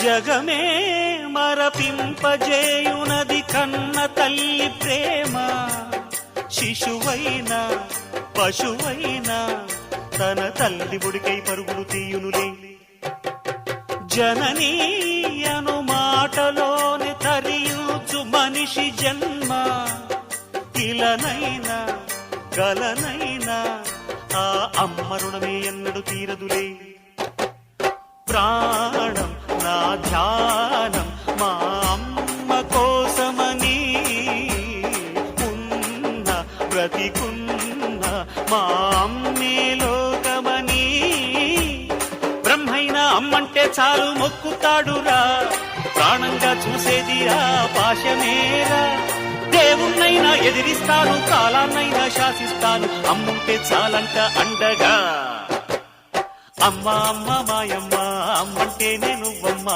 జగమే మరపింపజేయునది కన్న తల్లి ప్రేమ. శిశువైనా పశువైనా తన తల్లి ఒడికై పరుగులు తీయునులే. జననీ అను మాటలోని తరియుచు మనిషి జన్మ. ఇలనైనా గలనైనా ఆ అమ్మ రుణమే ఎన్నడు తీరదులే. ప్రాణం నా ధ్యానం మా అమ్మ కోసమని, ఉన్న బ్రతికున్న మా అమ్మే లోకమని. బ్రహ్మైనా అమ్మంటే చాలు మొక్కుతాడురా, ప్రాణంగా చూసేది ఆ పాశమేరా. దేవుణ్ణైనా ఎదిరిస్తాను, కాలాన్నైనా శాసిస్తాను, అమ్ముంటే చాలంట అండగా. అమ్మ అమ్మ మాయమ్మ, అమ్మంటే నేను అమ్మ.